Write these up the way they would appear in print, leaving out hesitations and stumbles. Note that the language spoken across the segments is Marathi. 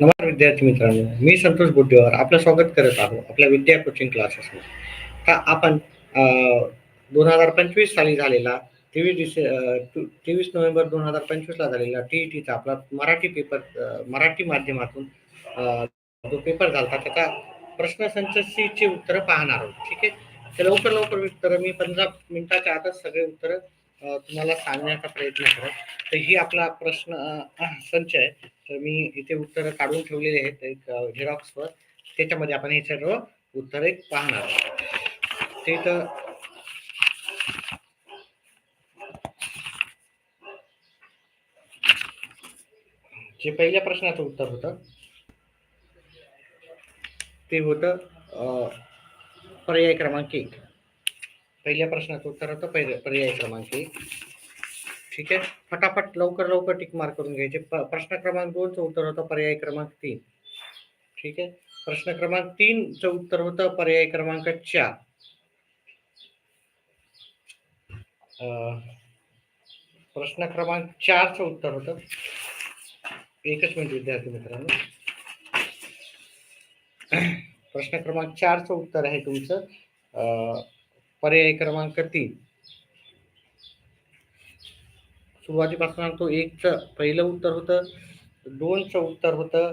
नमस्कार विद्यार्थी मित्रांनो, मी संतोष बुद्धीवर आपलं स्वागत करत आहोत आपल्या विद्या कोचिंग क्लासेसमध्ये. का आपण 2025 साली झालेला 23 नोव्हेंबर 2025 ला झालेला टी-ई-टीचा आपला मराठी पेपर मराठी माध्यमातून अ, जो पेपर झाला त्याचा प्रश्नसंच ची उत्तरं पाहणार आहोत. ठीक आहे. तर लवकर उत्तरं मी 15 मिनिटाच्या आतच सगळे उत्तरं तुम्हाला सांगण्याचा प्रयत्न करेन. तर ही आपला प्रश्न संच आहे. तर मी इथे उत्तरं काढून ठेवलेले आहेत एक झेरॉक्सवर. त्याच्यामध्ये आपण हे सर्व उत्तरे पाहणार आहोत. ते तर जे पहिल्या प्रश्नाचं उत्तर होतं ते होतं पर्याय क्रमांक 1. पहिल्या प्रश्नाचं उत्तर होतं पर्याय क्रमांक 1. ठीक आहे. फटाफट लवकर टिक मार्क करून घ्यायचे. प्रश्न क्रमांक 2 चं उत्तर होतं पर्याय क्रमांक 3. ठीक आहे. प्रश्न क्रमांक 3 चं उत्तर होतं पर्याय क्रमांक 4. प्रश्न क्रमांक 4 चं उत्तर होतं, एकच मिनिट विद्यार्थी मित्रांनो. प्रश्न क्रमांक 4 चं उत्तर आहे तुमचं पर्याय क्रमांक 3. सुरुवातीपासून सांगतो. 1 चं पहिलं उत्तर होतं, 2 चं उत्तर होतं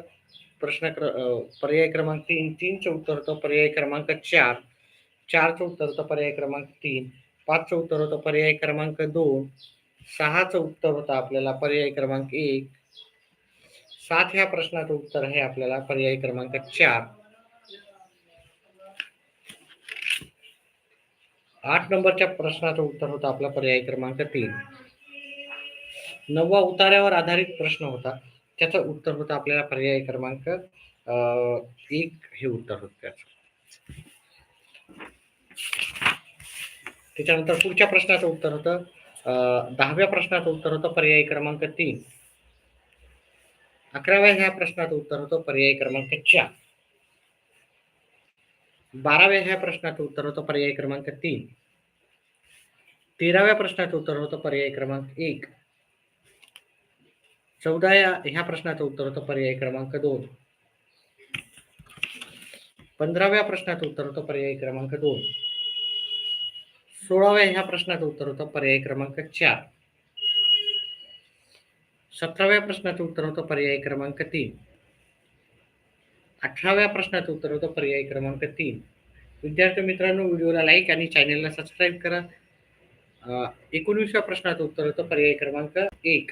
पर्याय क्रमांक 3, 3 चं उत्तर होतं पर्याय क्रमांक 4, 4 चं उत्तर होतं पर्याय क्रमांक 3, 5 चं उत्तर होतं पर्याय क्रमांक 2, 6 चं उत्तर होतं आपल्याला पर्याय क्रमांक 1, 7 ह्या प्रश्नाचं उत्तर आहे आपल्याला पर्याय क्रमांक 4, 8 नंबरच्या प्रश्नाचं उत्तर होतं आपला पर्याय क्रमांक 3. 9वा उतार्यावर आधारित प्रश्न होता. त्याचं उत्तर होतं आपल्याला पर्याय क्रमांक 1 हे उत्तर होतं त्याचं. त्याच्यानंतर पुढच्या प्रश्नाचं उत्तर होतं 10व्या प्रश्नाचं उत्तर होतं पर्याय क्रमांक 3. 11व्या ह्या प्रश्नाचं उत्तर होतं पर्याय क्रमांक 4. 12व्या ह्या प्रश्नाचं उत्तर होतं पर्याय क्रमांक 3. 13व्या प्रश्नाचं उत्तर होतं पर्याय क्रमांक 1. 14व्या ह्या प्रश्नाचं उत्तर होतं पर्याय क्रमांक 2. 15व्या प्रश्नाचं उत्तर होतं पर्याय क्रमांक 2. 16व्या ह्या प्रश्नाचं उत्तर होतं पर्याय क्रमांक 4. 17व्या प्रश्नाचं उत्तर होतं पर्याय क्रमांक 3. 18व्या प्रश्नाचं उत्तर होतं पर्याय क्रमांक 3. विद्यार्थी मित्रांनो, व्हिडिओला लाईक आणि चॅनेलला सबस्क्राईब करा. 19व्या प्रश्नाचं उत्तर होतं पर्याय क्रमांक 1.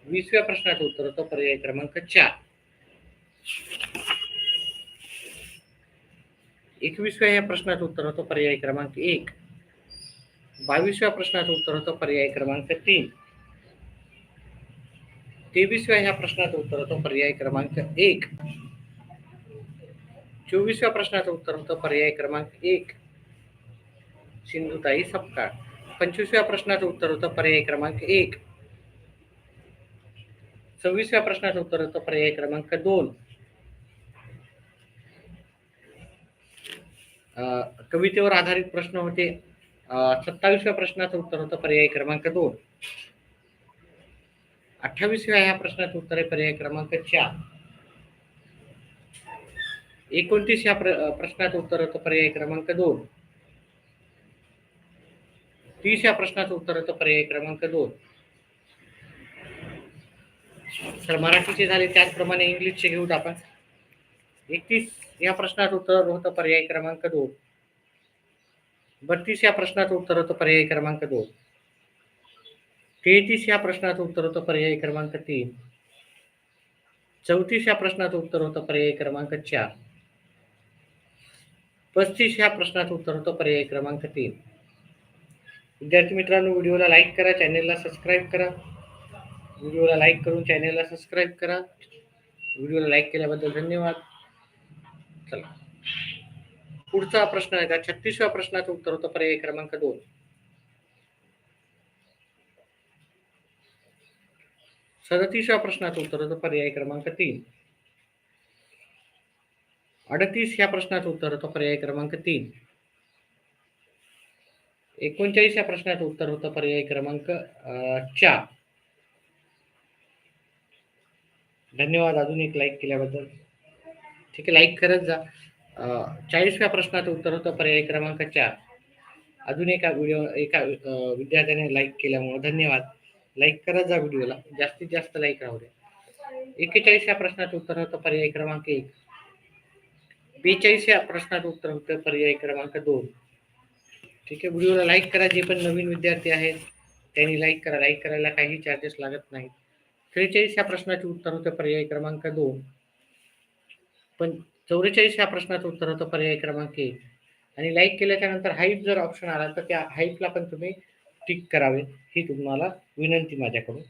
20व्या प्रश्नाचं उत्तर होतं पर्याय क्रमांक 4. 21व्या ह्या प्रश्नाचं उत्तर होतं पर्याय क्रमांक 1. 22व्या प्रश्नाचं उत्तर होतं पर्याय क्रमांक 3. 23व्या ह्या प्रश्नाचं उत्तर होतं पर्याय क्रमांक 1. 24व्या प्रश्नाचं उत्तर होतं पर्याय क्रमांक 1. सिंधुताई सपकाळ. 25व्या प्रश्नाचं उत्तर होतं पर्याय क्रमांक 1. 26व्या प्रश्नाचं उत्तर होतं पर्याय क्रमांक 2. कवितेवर आधारित प्रश्न होते. 27व्या प्रश्नाचं उत्तर होतं पर्याय क्रमांक 2. 28व्या ह्या प्रश्नाचं उत्तर आहे पर्याय क्रमांक 4. 29 ह्या प्रश्नाचं उत्तर होतं पर्याय क्रमांक 2. 30 ह्या प्रश्नाचं उत्तर होतं पर्याय क्रमांक 2. तर मराठीचे झाले, त्याचप्रमाणे इंग्लिशचे घेऊत आपण. 31 या प्रश्नाचं उत्तर होतं पर्याय क्रमांक 2. 32 या प्रश्नाचं उत्तर होतं पर्याय क्रमांक 2. 33 या प्रश्नाचं उत्तर होतं पर्याय क्रमांक 3. 34 या प्रश्नाचं उत्तर होतं पर्याय क्रमांक 4. 35 ह्या प्रश्नाचं उत्तर होतं पर्याय क्रमांक 3. विद्यार्थी मित्रांनो, व्हिडिओला लाईक करा, चॅनेलला सबस्क्राईब करा. व्हिडिओला लाईक करून चॅनेलला सबस्क्राईब करा. व्हिडिओला लाईक केल्याबद्दल धन्यवाद. चला, पुढचा प्रश्न आहे का 36व्या प्रश्नाचं उत्तर होतं पर्याय क्रमांक 2. 37व्या प्रश्नाचं उत्तर होतं पर्याय क्रमांक 3. 38 ह्या प्रश्नाचं उत्तर होतं पर्याय क्रमांक 3. 39 या प्रश्नाचं उत्तर होतं पर्याय क्रमांक 4. धन्यवाद अजून एक लाईक केल्याबद्दल. ठीक आहे, लाईक करत जा. 40व्या प्रश्नाचं उत्तर होतं पर्याय क्रमांक 4. अजून एका विद्यार्थ्याने लाईक केल्यामुळे धन्यवाद. लाईक करत जा व्हिडिओला. जास्तीत जास्त लाईक राहू द्या. 41व्या प्रश्नाचं उत्तर होतं पर्याय क्रमांक 1. 42व्या प्रश्नाचं उत्तर होतं पर्याय क्रमांक 2. ठीक आहे, व्हिडिओला लाईक करा. जे पण नवीन विद्यार्थी आहेत त्यांनी लाईक करा. लाईक करायला काही चार्जेस लागत नाहीत. 43 प्रश्नाचे उत्तर होतं पर्याय क्रमांक 2. पण 44 प्रश्नाचं उत्तर होतं पर्याय क्रमांक 1. आणि लाईक केल्याच्या नंतर हाईप जर ऑप्शन आला तर त्या हाईपला पण तुम्ही टिक करावे, ही तुम्हाला विनंती माझ्याकडून.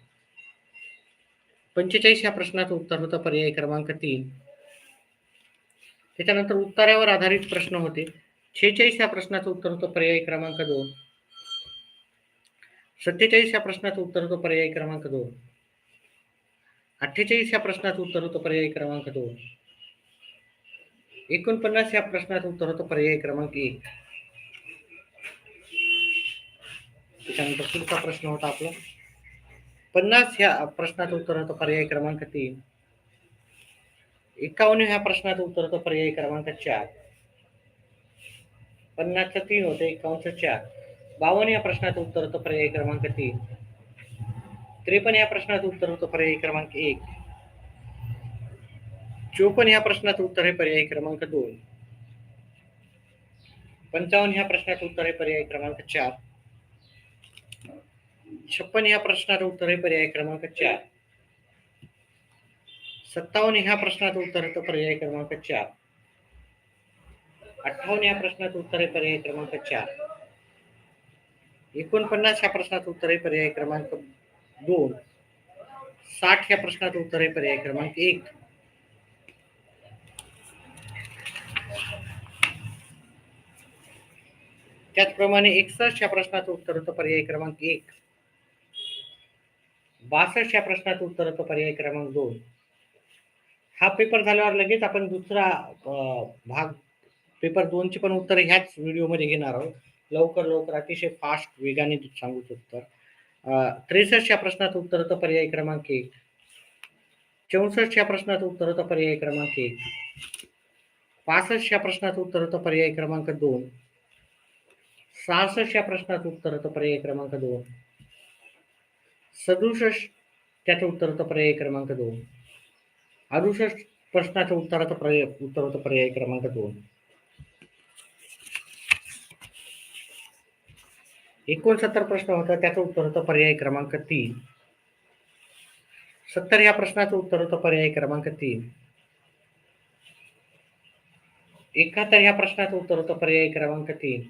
45 प्रश्नाचं उत्तर होतं पर्याय क्रमांक 3. त्याच्यानंतर उत्तरावर आधारित प्रश्न होते. 46 प्रश्नाचं उत्तर होतं पर्याय क्रमांक 2. 47 प्रश्नाचं उत्तर होतं पर्याय क्रमांक 2. 48 प्रश्नाचं उत्तर होतं पर्याय क्रमांक 2. 49 प्रश्नाचं उत्तर होतं पर्याय क्रमांक 1. त्याच्यानंतर पुढचा प्रश्न होता आपला 50 प्रश्नाचं उत्तर होतं पर्याय क्रमांक 3. 51 प्रश्नाचं उत्तर होतं पर्याय क्रमांक 4. 50चं 3 होतं, 51चं 4. 52 प्रश्नाचं उत्तर होतं पर्याय क्रमांक 3. 53 प्रश्नाचं उत्तर होतं पर्याय क्रमांक 1. 54 प्रश्नाचं उत्तर आहे पर्याय क्रमांक 2. 55 प्रश्नाचं उत्तर आहे पर्याय क्रमांक 4. 56 प्रश्नाचं उत्तर आहे पर्याय क्रमांक 4. 57 प्रश्नाचं उत्तर होतं पर्याय क्रमांक 4. 58 प्रश्नाचं उत्तर आहे पर्याय क्रमांक 4. 49 प्रश्नाचं उत्तर आहे पर्याय क्रमांक 2. 60 प्रश्नाचं उत्तर आहे पर्याय क्रमांक 1. त्याचप्रमाणे 61 प्रश्नाचं उत्तर होतं पर्याय क्रमांक 1. 62 प्रश्नाचं उत्तर होतं पर्याय क्रमांक 2. हा पेपर झाल्यावर लगेच आपण दुसरा भाग पेपर 2ची पण उत्तर ह्याच व्हिडिओमध्ये घेणार आहोत. लवकर अतिशय फास्ट वेगाने सांगू उत्तर. 63 प्रश्नाचं उत्तर होतं पर्याय क्रमांक 1. 64 प्रश्नाचं उत्तर होतं पर्याय क्रमांक 1. 65 प्रश्नाचं उत्तर होतं पर्याय क्रमांक 2. 66 प्रश्नाचं उत्तर होतं पर्याय क्रमांक 2. 67 त्याचं उत्तर होतं पर्याय क्रमांक 2. 68 प्रश्नाचं उत्तर होतं पर्याय क्रमांक 2. 69 प्रश्न होता, त्याचं उत्तर होतं पर्याय क्रमांक 3. 70 प्रश्नाचं उत्तर होतं पर्याय क्रमांक 3. 71 प्रश्नाचं उत्तर होतं पर्याय क्रमांक 3.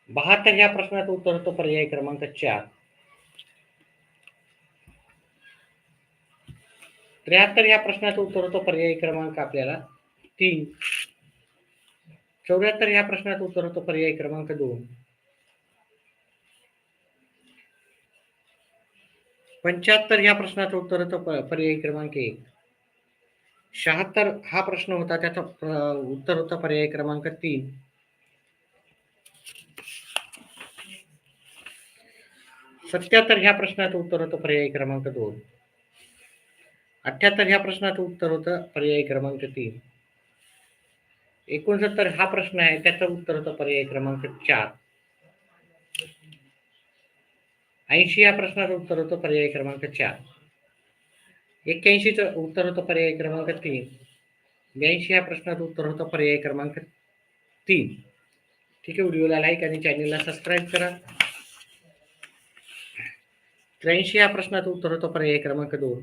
72 प्रश्नाचं उत्तर होतं पर्याय क्रमांक 4. 73 प्रश्नाचं उत्तर होतं पर्याय क्रमांक आपल्याला 3. 74 प्रश्नाचं उत्तर होतं पर्याय क्रमांक 2. 75 प्रश्नाचं उत्तर होतं पर्याय क्रमांक 1. 76 प्रश्न होता, त्याचं उत्तर होतं पर्याय क्रमांक 3. 77 प्रश्नाचं उत्तर होतं पर्याय क्रमांक 2. 78 प्रश्नाचं उत्तर होतं पर्याय क्रमांक 3. 69 प्रश्न आहे, त्याचं उत्तर होतं पर्याय क्रमांक 4. 80 प्रश्नाचं उत्तर होतं पर्याय क्रमांक 4. 81चं उत्तर होतं पर्याय क्रमांक 3. 82 प्रश्नाचं उत्तर होतं पर्याय क्रमांक 3. ठीक आहे, व्हिडिओला लाईक आणि चॅनलला सबस्क्राईब करा. 83 प्रश्नाचं उत्तर होतं पर्याय क्रमांक 2.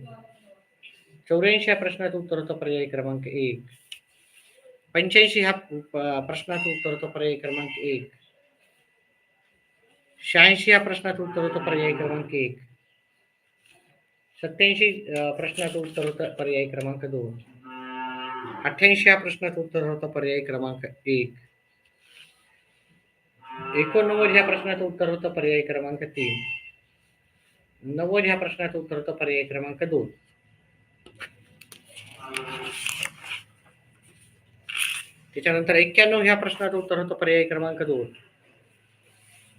84 प्रश्नाचं उत्तर होतं पर्याय क्रमांक 1. 85 प्रश्नाचं उत्तर होतं पर्याय क्रमांक 1. 86 प्रश्नाचं उत्तर होतं पर्याय क्रमांक 1. 87 प्रश्नाचं उत्तर होतं पर्याय क्रमांक 2. 88 प्रश्नाचं उत्तर होतं पर्याय क्रमांक 1. 89 प्रश्नाचं उत्तर होतं पर्याय क्रमांक 3. 90 प्रश्नाचं उत्तर होतं पर्याय क्रमांक 2. त्याच्यानंतर 91 प्रश्नाचं उत्तर होतं पर्याय क्रमांक 2.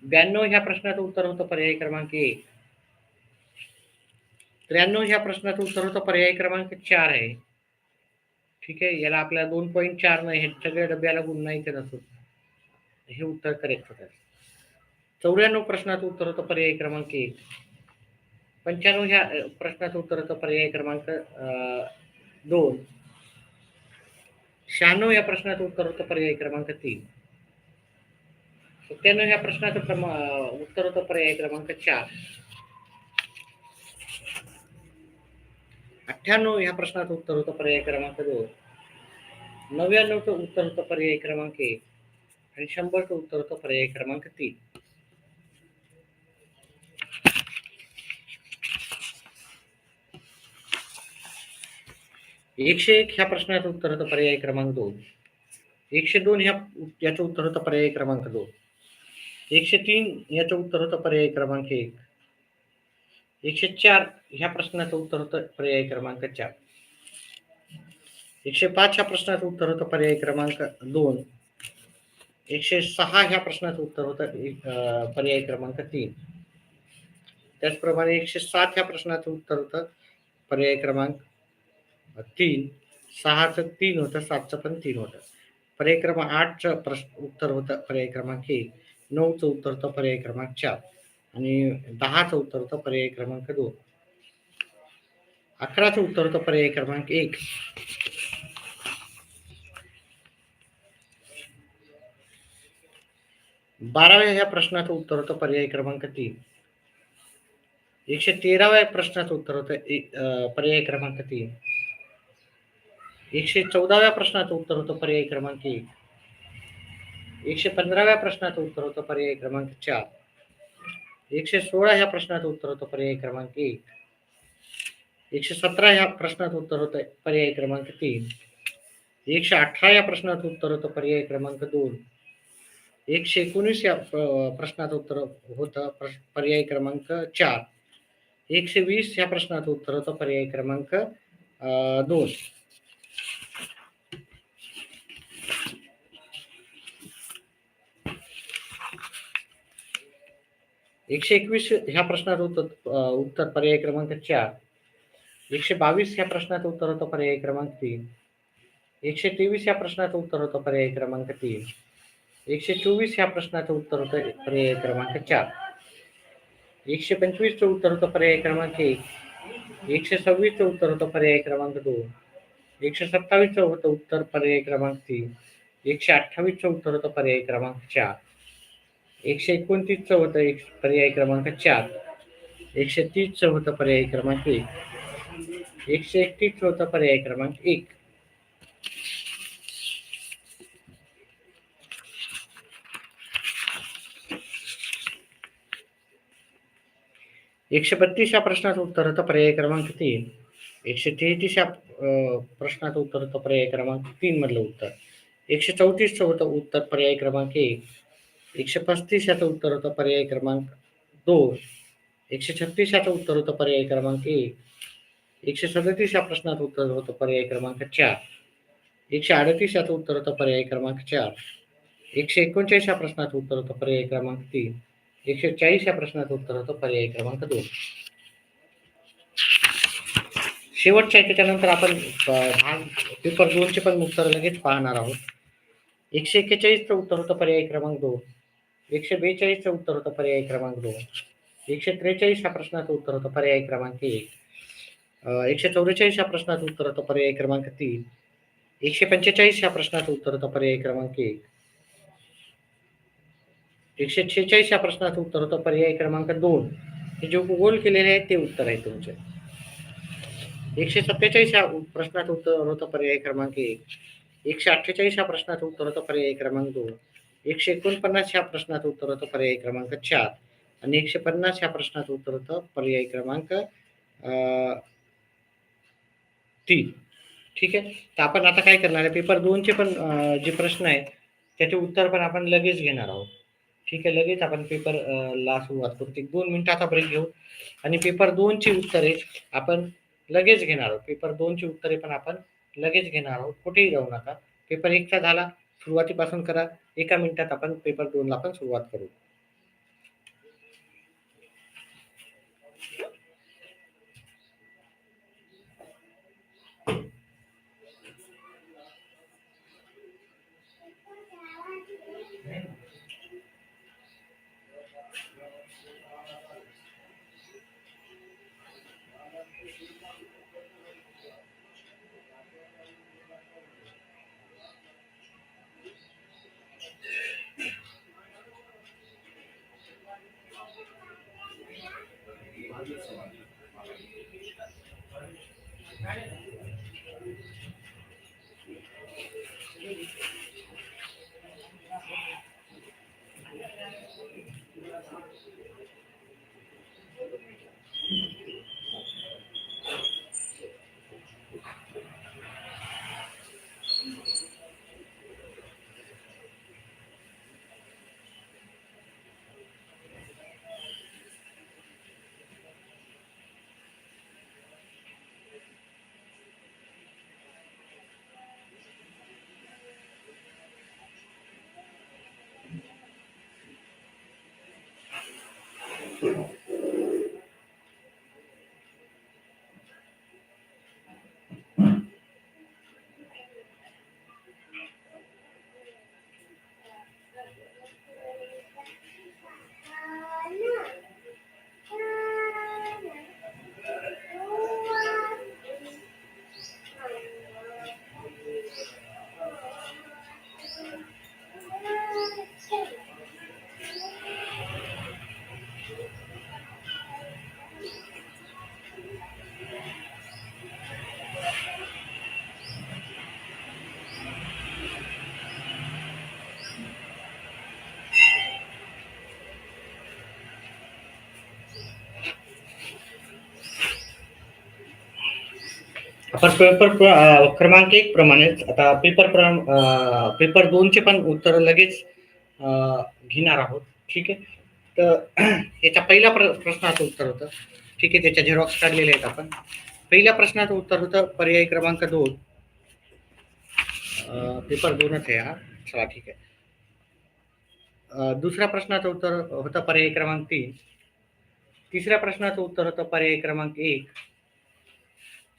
92 प्रश्नाचं उत्तर होतं पर्याय क्रमांक 1. 93 ह्या प्रश्नाचं उत्तर होतं पर्याय क्रमांक 4 आहे. ठीक आहे, याला आपल्याला 2.4 नाही, हे सगळ्या डब्याला गुण नाही करत होत. हे उत्तर करेक्ट होतं. 94 प्रश्नाचं उत्तर होतं पर्याय क्रमांक 1. 95 ह्या प्रश्नाचं उत्तर होतं पर्याय क्रमांक 2. 96 या प्रश्नाचं उत्तर होतं पर्याय क्रमांक 3. 97 ह्या प्रश्नाचं उत्तर होतं पर्याय क्रमांक 4. 98 ह्या प्रश्नाचं उत्तर होतं पर्याय क्रमांक 2. 99चं उत्तर होतं पर्याय क्रमांक 1 आणि 100चं उत्तर होतं पर्याय क्रमांक 3. एकशे एक ह्या प्रश्नाचं उत्तर होतं पर्याय क्रमांक 2. 102 याचं उत्तर होतं पर्याय क्रमांक 2. 103 याचं उत्तर होतं पर्याय क्रमांक 1. 104 ह्या प्रश्नाचं उत्तर होतं पर्याय क्रमांक 4. 105 ह्या प्रश्नाचं उत्तर होतं पर्याय क्रमांक 2. 106 ह्या प्रश्नाचं उत्तर होतं पर्याय क्रमांक 3. त्याचप्रमाणे 107 ह्या प्रश्नाचं उत्तर होतं पर्याय क्रमांक 3. 6चं 3 होतं, 7चं पण 3 होतं. पर्याय क्रमांक 8चं उत्तर होतं पर्याय क्रमांक 1. 9चं उत्तर होतं पर्याय क्रमांक 4 आणि 10चं उत्तर होतं पर्याय क्रमांक 2. 11चं उत्तर होतं पर्याय क्रमांक 1. 12व्या ह्या प्रश्नाचं उत्तर होतं पर्याय क्रमांक 3. 113व्या प्रश्नाचं उत्तर होतं पर्याय क्रमांक 3. 114व्या प्रश्नाचं उत्तर होतं पर्याय क्रमांक 1. 115व्या प्रश्नाचं उत्तर होतं पर्याय क्रमांक 4. 116 ह्या प्रश्नाचं उत्तर होतं पर्याय क्रमांक 1. 117 ह्या प्रश्नाचं उत्तर होतं पर्याय क्रमांक 3. 118 या प्रश्नाचं उत्तर होतं पर्याय क्रमांक 2. 119 या प्रश्नाचं उत्तर होतं पर्याय क्रमांक 4. 120 ह्या प्रश्नाचं उत्तर होतं पर्याय क्रमांक 2. 121 ह्या प्रश्नाचं उत्तर पर्याय क्रमांक 4. 122 ह्या प्रश्नाचं उत्तर होतं पर्याय क्रमांक 3. 123 या प्रश्नाचं उत्तर होतं पर्याय क्रमांक 3. 124 ह्या प्रश्नाचं उत्तर होतं पर्याय क्रमांक 4. 125चं उत्तर होतं पर्याय क्रमांक 1. 126चं उत्तर होतं पर्याय क्रमांक 2. 127चं होतं उत्तर पर्याय क्रमांक 3. 128चं उत्तर होतं पर्याय क्रमांक 4. 129चं होतं पर्याय क्रमांक 4. 130चं होतं पर्याय क्रमांक 1. 131चं होतं पर्याय क्रमांक 1. 132 या प्रश्नाचं उत्तर होतं पर्याय क्रमांक 3. 133 या प्रश्नाचं उत्तर होतं पर्याय क्रमांक 3 मधलं उत्तर. 134चं होतं उत्तर पर्याय क्रमांक 1. 135 याचं उत्तर होतं पर्याय क्रमांक 2. 136 याचं उत्तर होतं पर्याय क्रमांक 1. 137 या प्रश्नाचं उत्तर होतं पर्याय क्रमांक 4. 138 याचं उत्तर होतं पर्याय क्रमांक 4. 139 या प्रश्नाचं उत्तर होतं पर्याय क्रमांक 3. 140 या प्रश्नाचं उत्तर होतं पर्याय क्रमांक 2. शेवटच्या त्याच्यानंतर आपण पेपर 2चे पण उत्तर लगेच पाहणार आहोत. 141चं उत्तर होतं पर्याय क्रमांक 2. 142चं उत्तर होतं पर्याय क्रमांक 2. 143 या प्रश्नाचं उत्तर होतं पर्याय क्रमांक 1. 144 या प्रश्नाचं उत्तर होतं पर्याय क्रमांक 3. 145 या प्रश्नाचं उत्तर होतं पर्याय क्रमांक 1. 146 या प्रश्नाचं उत्तर होतं पर्याय क्रमांक 2. हे जे गोल केलेले आहेत ते उत्तर आहे तुमचे. 147 या प्रश्नाचं उत्तर होतं पर्याय क्रमांक 1. 148 या प्रश्नाचं उत्तर होतं पर्याय क्रमांक 2. 149 या प्रश्नाचं उत्तर होतं पर्याय क्रमांक 4 आणि 150 या प्रश्नाचं उत्तर होतं पर्याय क्रमांक 3. ठीक आहे, तर आपण आता काय करणार आहे, पेपर 2चे पण जे प्रश्न आहेत त्याचे उत्तर पण आपण लगेच घेणार आहोत. ठीक आहे, लगेच आपण पेपर ला सुरुवात करू. 1-2 मिनिटाचा ब्रेक घेऊ आणि पेपर 2ची उत्तरे आपण लगेच घेणार आहोत. पेपर 2ची उत्तरे पण आपण लगेच घेणार आहोत. कुठेही जाऊ नका. पेपर 1चा झाला, सुरुवातीपासून करा. 1 मिनिटात आपण पेपर 2ला पण सुरुवात करू. आपण क्रमांक 1 प्रमाणेच आता पेपर 2 चे पण उत्तर लगेच घेणार आहोत. ठीक आहे. तर याच्या पहिल्या प्रश्नाचं उत्तर होतं. ठीक आहे, त्याच्या झेरॉक्स काढलेले आहेत आपण. पहिल्या प्रश्नाचं उत्तर होतं पर्याय क्रमांक 2. पेपर 2च आहे हा. चला ठीक आहे. दुसऱ्या प्रश्नाचं उत्तर होतं पर्याय क्रमांक 3. तिसऱ्या प्रश्नाचं उत्तर होतं पर्याय क्रमांक 1.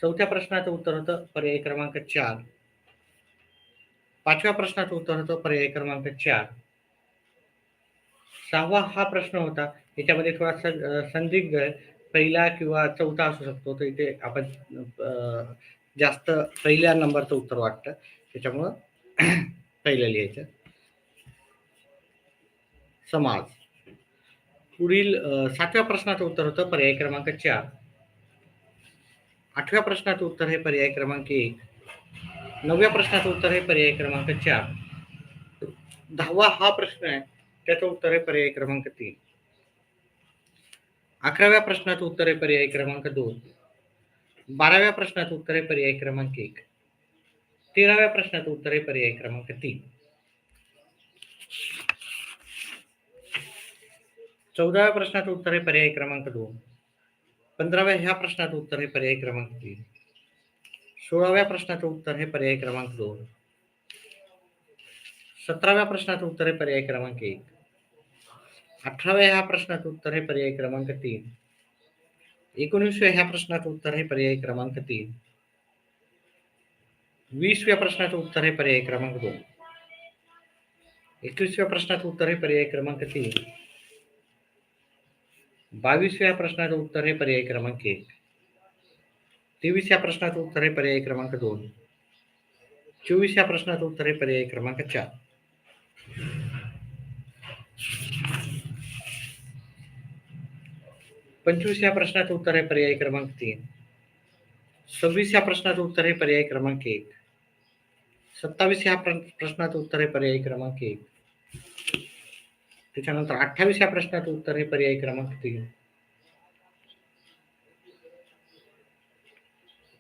चौथ्या प्रश्नाचं उत्तर होतं पर्याय क्रमांक 4. पाचव्या प्रश्नाचं उत्तर होतं पर्याय क्रमांक 4. 6वा हा प्रश्न होता. याच्यामध्ये थोडासा संदिग्ध आहे. पहिला किंवा चौथा असू शकतो. तर इथे आपण जास्त पहिल्या नंबरचं उत्तर वाटतं. त्याच्यामुळं पहिलं लिहायचं. समाज. पुढील 7व्या प्रश्नाचं उत्तर होतं पर्याय क्रमांक 4. 8व्या प्रश्नाचं उत्तर आहे पर्याय क्रमांक 1. 9व्या प्रश्नाचं उत्तर आहे पर्याय क्रमांक 4. 10वा हा प्रश्न आहे, त्याचं उत्तर आहे पर्याय क्रमांक 3. 11व्या प्रश्नाचं उत्तर आहे पर्याय क्रमांक 2. 12व्या प्रश्नाचं उत्तर आहे पर्याय क्रमांक 1. 13व्या प्रश्नाचं उत्तर आहे पर्याय क्रमांक 3. 14व्या प्रश्नाचं उत्तर आहे पर्याय क्रमांक 2. 15व्या ह्या प्रश्नाचं उत्तर आहे पर्याय क्रमांक 3. 16व्या प्रश्नाचं उत्तर आहे पर्याय क्रमांक 2. 17व्या प्रश्नाचं उत्तर आहे पर्याय क्रमांक 1. 18व्या ह्या प्रश्नाचं उत्तर आहे पर्याय क्रमांक 3. 19व्या ह्या प्रश्नाचं उत्तर आहे पर्याय क्रमांक 3. 20व्या प्रश्नाचं उत्तर आहे पर्याय क्रमांक 2. 21व्या प्रश्नाचं उत्तर आहे पर्याय क्रमांक 3. 22व्या प्रश्नाचं उत्तर आहे पर्याय क्रमांक 1. 23व्या प्रश्नाचं उत्तर आहे पर्याय क्रमांक 2. 24व्या प्रश्नाचं उत्तर आहे पर्याय क्रमांक 4. 25व्या प्रश्नाचं उत्तर आहे पर्याय क्रमांक 3. 26व्या प्रश्नाचं उत्तर आहे पर्याय क्रमांक 1. 27व्या प्रश्नाचं उत्तर आहे पर्याय क्रमांक 1. त्याच्यानंतर 28व्या प्रश्नाचं उत्तर आहे पर्याय क्रमांक 3.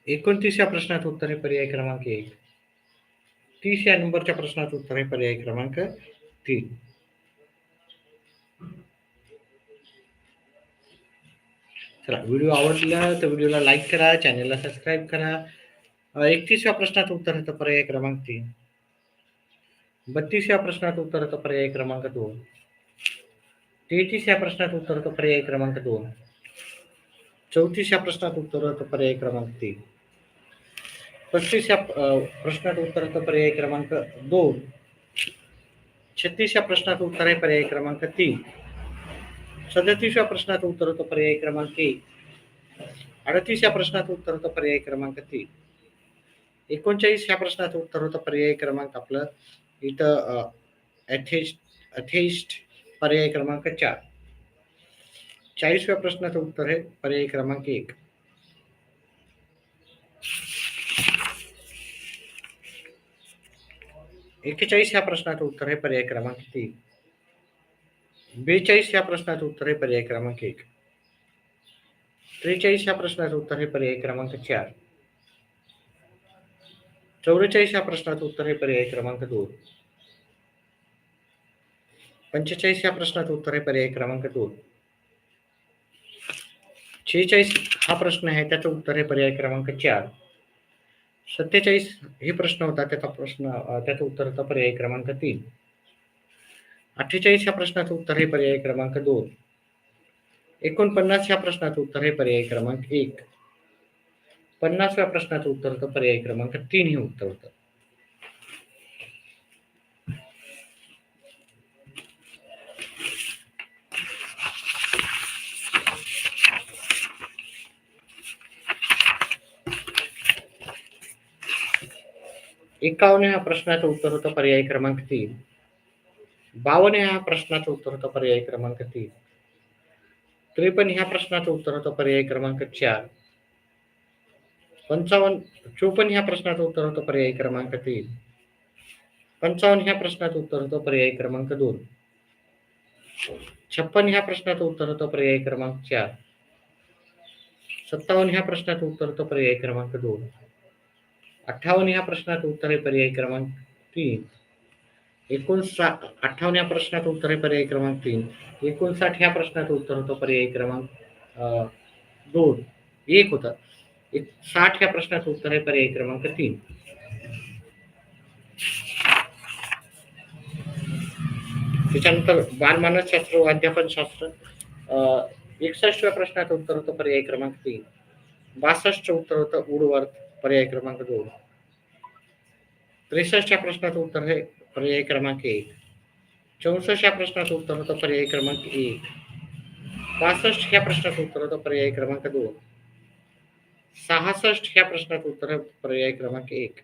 29व्या प्रश्नाचं उत्तर आहे पर्याय क्रमांक 1. 30 या नंबरच्या प्रश्नाचं उत्तर आहे पर्याय क्रमांक 3. चला, व्हिडिओ आवडला तर व्हिडिओला लाईक करा, चॅनलला सबस्क्राईब करा. 31व्या प्रश्नाचं उत्तर होतं पर्याय क्रमांक 3. 32व्या प्रश्नाचं उत्तर होतं पर्याय क्रमांक 2. 33व्या प्रश्नाचं उत्तर होतं पर्याय क्रमांक 2. 34व्या प्रश्नाचं उत्तर होतं पर्याय क्रमांक 3. 35व्या प्रश्नाचं उत्तर होतं पर्याय क्रमांक 2. 36व्या प्रश्नाचं उत्तर आहे पर्याय क्रमांक 3. 37व्या प्रश्नाचं उत्तर होतं पर्याय क्रमांक 1. 38 या प्रश्नाचं उत्तर होतं पर्याय क्रमांक 3. 39 ह्या प्रश्नाचं उत्तर होतं पर्याय क्रमांक आपलं इथं अथेइस्ट पर्याय क्रमांक 4. 40व्या प्रश्नाचं उत्तर आहे पर्याय क्रमांक 1. 41 ह्या प्रश्नाचं उत्तर आहे पर्याय क्रमांक 3. 42 ह्या प्रश्नाचं उत्तर आहे पर्याय क्रमांक 1. 43 ह्या प्रश्नाचं उत्तर आहे पर्याय क्रमांक 4. 44 ह्या प्रश्नाचं उत्तर आहे पर्याय क्रमांक 2. 45 ह्या प्रश्नाचं उत्तर आहे पर्याय क्रमांक 2. 46 हा प्रश्न आहे त्याचं उत्तर आहे पर्याय क्रमांक 4. 47 हे प्रश्न होता त्याचं उत्तर होतं पर्याय क्रमांक 3. 48 ह्या प्रश्नाचं उत्तर आहे पर्याय क्रमांक 2. 49 ह्या प्रश्नाचं उत्तर आहे पर्याय क्रमांक 1. 50व्या प्रश्नाचं उत्तर होतं पर्याय क्रमांक 3 हे उत्तर होतं. एकावन्न प्रश्नाचं उत्तर होतं पर्याय क्रमांक 3. 52 ह्या प्रश्नाचं उत्तर होतं पर्याय क्रमांक 3. 53 ह्या प्रश्नाचं उत्तर होतं पर्याय क्रमांक 4. 54 ह्या प्रश्नाचं उत्तर होतं पर्याय क्रमांक 3. 55 ह्या प्रश्नाचं उत्तर होतं पर्याय क्रमांक 2. 56 ह्या प्रश्नाचं उत्तर होतं पर्याय क्रमांक 4. 57 ह्या प्रश्नाचं उत्तर होतं पर्याय क्रमांक 2. 58 ह्या प्रश्नाचं उत्तर आहे पर्याय क्रमांक 3. 58 ह्या प्रश्नाचं उत्तर आहे पर्याय क्रमांक 3. 59 ह्या प्रश्नाचं उत्तर होतं पर्याय क्रमांक 2. 1 होतं. 60 ह्या प्रश्नाचं उत्तर आहे पर्याय क्रमांक 3. त्याच्यानंतर बालमानसशास्त्र व अध्यापनशास्त्र 61व्या प्रश्नाचं उत्तर होतं पर्याय क्रमांक 3. 62चं उत्तर होतं वुडवर्थ पर्याय क्रमांक 2. 63च्या प्रश्नाचं उत्तर आहे पर्याय क्रमांक 1. 64च्या प्रश्नाचं उत्तर होतं पर्याय क्रमांक 1. 65 ह्या प्रश्नाचं उत्तर होतं पर्याय क्रमांक 2. 66 ह्या प्रश्नाचं उत्तर आहे पर्याय क्रमांक 1.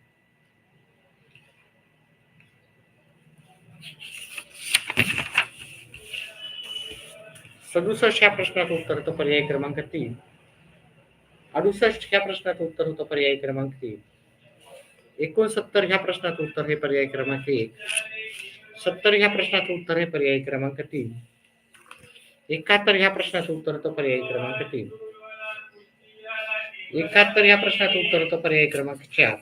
67 ह्या प्रश्नाचं उत्तर होतं पर्याय क्रमांक 3. 68 ह्या प्रश्नाचं उत्तर होतं पर्याय क्रमांक 3. 69 ह्या प्रश्नाचं उत्तर हे पर्याय क्रमांक 1. 70 ह्या प्रश्नाचं उत्तर आहे पर्याय क्रमांक 3. 71 ह्या प्रश्नाचं उत्तर होतं पर्याय क्रमांक 3. 71 ह्या प्रश्नाचं उत्तर होतं पर्याय क्रमांक 4.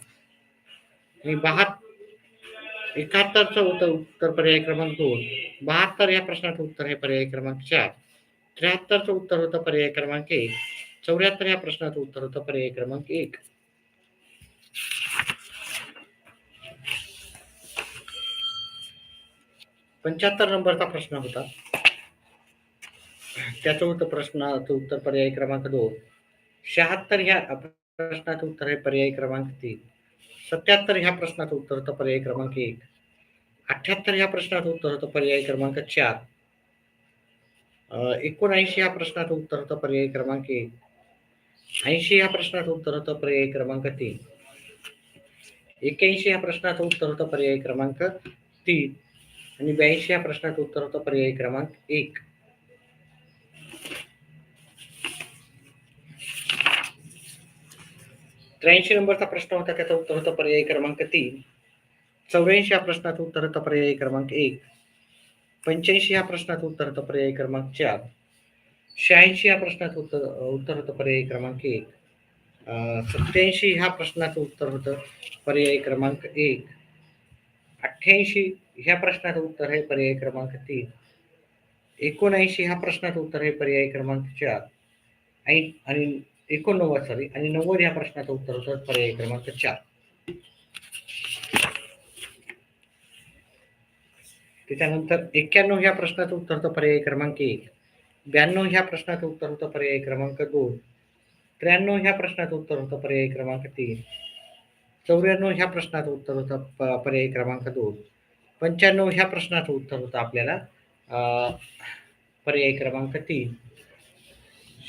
आणि 71चं उत्तर पर्याय क्रमांक 2. 72 ह्या प्रश्नाचं उत्तर आहे पर्याय क्रमांक 4. 73चं उत्तर होतं पर्याय क्रमांक 1. 74 ह्या प्रश्नाचं उत्तर होतं पर्याय क्रमांक 1. 75 नंबरचा प्रश्न होता त्याचं प्रश्नाचं उत्तर पर्याय क्रमांक 2. 76 ह्या प्रश्नाचं उत्तर आहे पर्याय क्रमांक 3. 77 ह्या प्रश्नाचं उत्तर होतं पर्याय क्रमांक 1. 78 ह्या प्रश्नाचं उत्तर होतं पर्याय क्रमांक 4. 79 ह्या प्रश्नाचं उत्तर होतं पर्याय क्रमांक 1. 80 ह्या प्रश्नाचं उत्तर होतं पर्याय क्रमांक 3. 81 ह्या प्रश्नाचं उत्तर होतं पर्याय क्रमांक 3. आणि 82 ह्या प्रश्नाचं उत्तर होतं पर्याय क्रमांक 1. 83 नंबरचा प्रश्न होता त्याचं उत्तर होतं पर्याय क्रमांक 3. 84 ह्या प्रश्नाचं उत्तर होतं पर्याय क्रमांक 1. 85 ह्या प्रश्नाचं उत्तर होतं पर्याय क्रमांक 4. 86 ह्या प्रश्नाचं उत्तर होतं पर्याय क्रमांक 1. 87 ह्या प्रश्नाचं उत्तर होतं पर्याय क्रमांक 1. 88 ह्या प्रश्नाचं उत्तर आहे पर्याय क्रमांक 3. 79 ह्या प्रश्नाचं उत्तर आहे पर्याय क्रमांक 4. आणि 89 आणि 90 ह्या प्रश्नाचं उत्तर होतं पर्याय क्रमांक 4. त्याच्यानंतर 91 ह्या प्रश्नाचं उत्तर होतं पर्याय क्रमांक 1. 92 ह्या प्रश्नाचं उत्तर होतं पर्याय क्रमांक 2. 93 ह्या प्रश्नाचं उत्तर होतं पर्याय क्रमांक 3. 94 ह्या प्रश्नाचं उत्तर होतं पर्याय क्रमांक 2. 95 ह्या प्रश्नाचं उत्तर होतं आपल्याला पर्याय क्रमांक 3.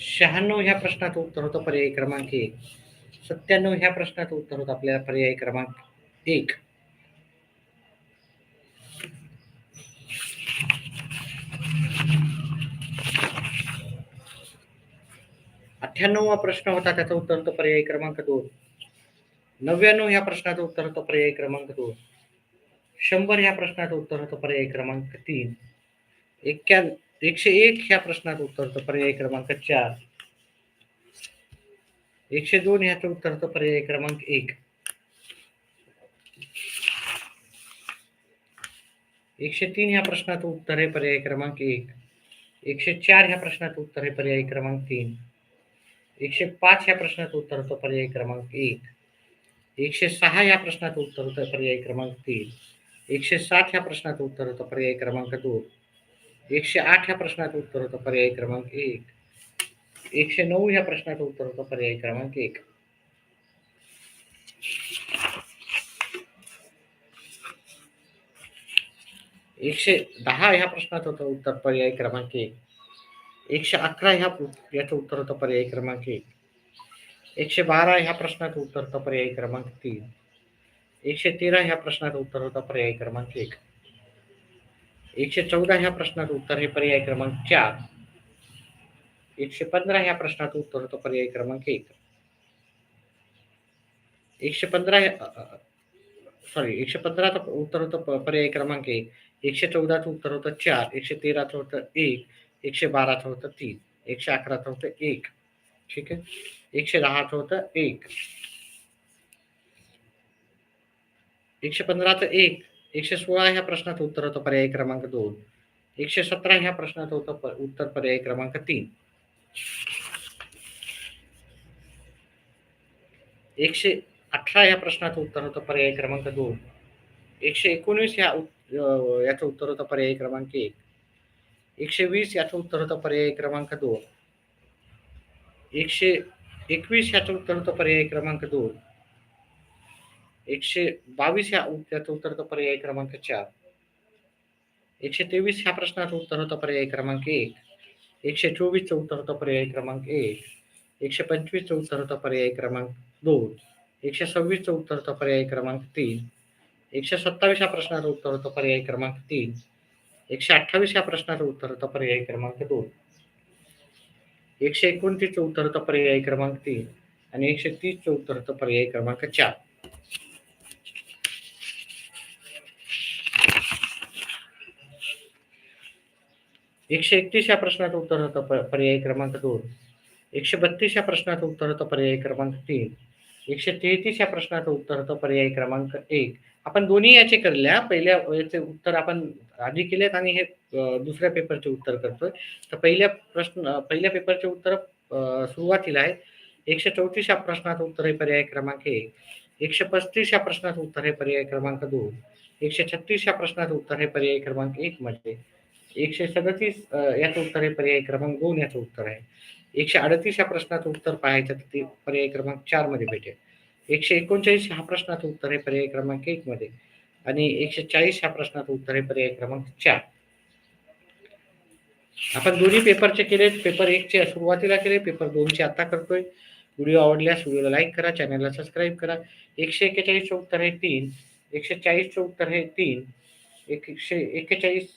96 ह्या प्रश्नाचं उत्तर होतं पर्याय क्रमांक 1. 97 ह्या प्रश्नाचं उत्तर होतं आपल्याला पर्याय क्रमांक 1. 98वा प्रश्न होता त्याचं उत्तर होतं पर्याय क्रमांक 2. 99 ह्या प्रश्नाचं उत्तर होतं पर्याय क्रमांक 2. 100 ह्या प्रश्नाचं उत्तर होतं पर्याय क्रमांक 3. 101 ह्या प्रश्नाचं उत्तर होतं पर्याय क्रमांक 4. 102 ह्याचं उत्तर होतं पर्याय क्रमांक 1. 103 ह्या प्रश्नाचं उत्तर आहे पर्याय क्रमांक 1. 104 ह्या प्रश्नाचं उत्तर आहे पर्याय क्रमांक 3. 105 ह्या प्रश्नाचं उत्तर होतं पर्याय क्रमांक 1. 106 ह्या प्रश्नाचं उत्तर होतं पर्याय क्रमांक 3. 107 ह्या प्रश्नाचं उत्तर होतं पर्याय क्रमांक 2. 108 ह्या प्रश्नाचं उत्तर होतं पर्याय क्रमांक 1. 109 ह्या प्रश्नाचं उत्तर होतं पर्याय क्रमांक 1. 110 ह्या प्रश्नाचं होतं उत्तर पर्याय क्रमांक 1. 111 याचं उत्तर होतं पर्याय क्रमांक 1. 112 ह्या प्रश्नाचं उत्तर होतं पर्याय क्रमांक 3. 113 ह्या प्रश्नाचं उत्तर होतं पर्याय क्रमांक 1. 114 ह्या प्रश्नाचं उत्तर हे पर्याय क्रमांक 4. 115 ह्या प्रश्नाचं उत्तर होतं पर्याय क्रमांक 1. 115चं उत्तर होतं पर्याय क्रमांक 1. 114चं उत्तर होतं 4. 113चं होतं 1. 112चं होतं 3. 111चं होतं 1. ठीक आहे. 110चं होतं 1. 115चं 1. 116 ह्या प्रश्नाचं उत्तर होतं पर्याय क्रमांक 2. 117 ह्या प्रश्नाचं होतं उत्तर पर्याय क्रमांक 3. 118 ह्या प्रश्नाचं उत्तर होतं पर्याय क्रमांक 2. 119 याचं उत्तर होतं पर्याय क्रमांक 1. 120 याचं उत्तर होतं पर्याय क्रमांक 2. 121 याचं उत्तर होतं पर्याय क्रमांक 2. 122 याचं उत्तर होतं पर्याय क्रमांक 4. 123 ह्या प्रश्नाचं उत्तर होतं पर्याय क्रमांक 1. 124चं उत्तर होतं पर्याय क्रमांक 1. 125चं उत्तर होतं पर्याय क्रमांक 2. 126चं उत्तर होतं पर्याय क्रमांक 3. 127 ह्या प्रश्नाचं उत्तर होतं पर्याय क्रमांक 3. 128 ह्या प्रश्नाचं उत्तर होतं पर्याय क्रमांक 2. 129चं उत्तर होतं पर्याय क्रमांक 3 आणि 130चं उत्तर होतं पर्याय क्रमांक 4. एकशे 31 या प्रश्नाचं उत्तर होतं पर्याय क्रमांक 2. 132 या प्रश्नाचं उत्तर होतं पर्याय क्रमांक 3. 133 या प्रश्नाचं उत्तर होतं पर्याय क्रमांक 1. आपण दोन्ही याचे करल्या. पहिल्या याचे उत्तर आपण आधी केलेत आणि हे दुसऱ्या पेपरचे उत्तर करतोय. तर पहिल्या पेपरचे उत्तर सुरुवातीला आहे. 134 या प्रश्नाचं उत्तर आहे पर्याय क्रमांक 1. 135 या प्रश्नाचं उत्तर आहे पर्याय क्रमांक 2. 136 या प्रश्नाचं उत्तर आहे पर्याय क्रमांक 1 मध्ये. 137 याचं उत्तर आहे पर्याय क्रमांक 2 याचं उत्तर आहे. 138 या प्रश्नाचं उत्तर पाहायचं तर ते पर्याय क्रमांक 4 मध्ये भेटेल. 139 हा प्रश्नाचं उत्तर आहे पर्याय क्रमांक 1 मध्ये आणि 140 ह्या प्रश्नाचं उत्तर आहे पर्याय क्रमांक 4. आपण दोन्ही पेपरचे केले. पेपर 1 चे सुरुवातीला केले, पेपर 2 चे आता करतोय. व्हिडिओ आवडल्यास व्हिडिओला लाईक करा, चॅनलला सबस्क्राईब करा. 141चं उत्तर आहे 3. 140चं उत्तर आहे 3. 142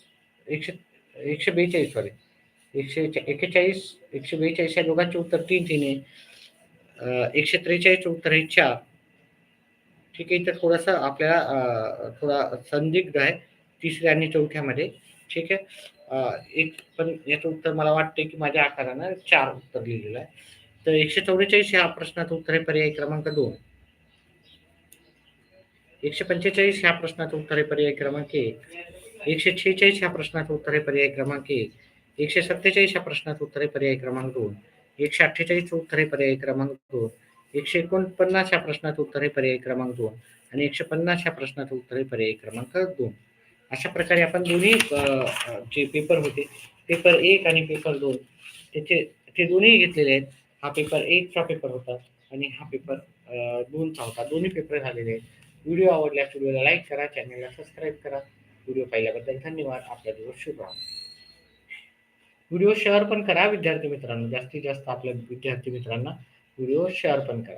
सॉरी 141 142 या दोघांचे उत्तर 3 आहे. 143चं उत्तर आहे 4. ठीक आहे. तर थोडंसं आपल्याला थोडा संदिग्ध आहे तिसऱ्या आणि चौथ्यामध्ये. ठीक आहे. एक पण याचं उत्तर मला वाटतंय की माझ्या आकारानं 4 उत्तर लिहिलेलं आहे. तर 144 ह्या प्रश्नाचं उत्तर आहे पर्याय क्रमांक 2. 145 ह्या प्रश्नाचं उत्तर आहे पर्याय क्रमांक 1. 146 ह्या प्रश्नाचं उत्तर आहे पर्याय क्रमांक 1. 147 ह्या प्रश्नाचं उत्तर आहे पर्याय क्रमांक 2. 148चं उत्तर आहे पर्याय क्रमांक 2. 149 ह्या प्रश्नाचं उत्तर आहे पर्याय क्रमांक 2 आणि 150 ह्या प्रश्नाचं उत्तर आहे पर्याय क्रमांक 2. अशा प्रकारे आपण दोन्ही जे पेपर होते, पेपर 1 आणि पेपर 2 ते दोन्ही घेतलेले आहेत. हा पेपर 1 चा पेपर होता आणि हा पेपर 2 चा होता. दोन्ही पेपर झालेले आहेत. व्हिडिओ आवडल्यास व्हिडिओला लाईक करा, चॅनलला सबस्क्राईब करा. व्हिडिओ पाहिल्याबद्दल धन्यवाद. आपला दिवस शुभ राहो. व्हिडिओ शेअर पण करा विद्यार्थी मित्रांनो. जास्तीत जास्त आपल्या विद्यार्थी मित्रांना व्हिडिओ शेअर पण करा.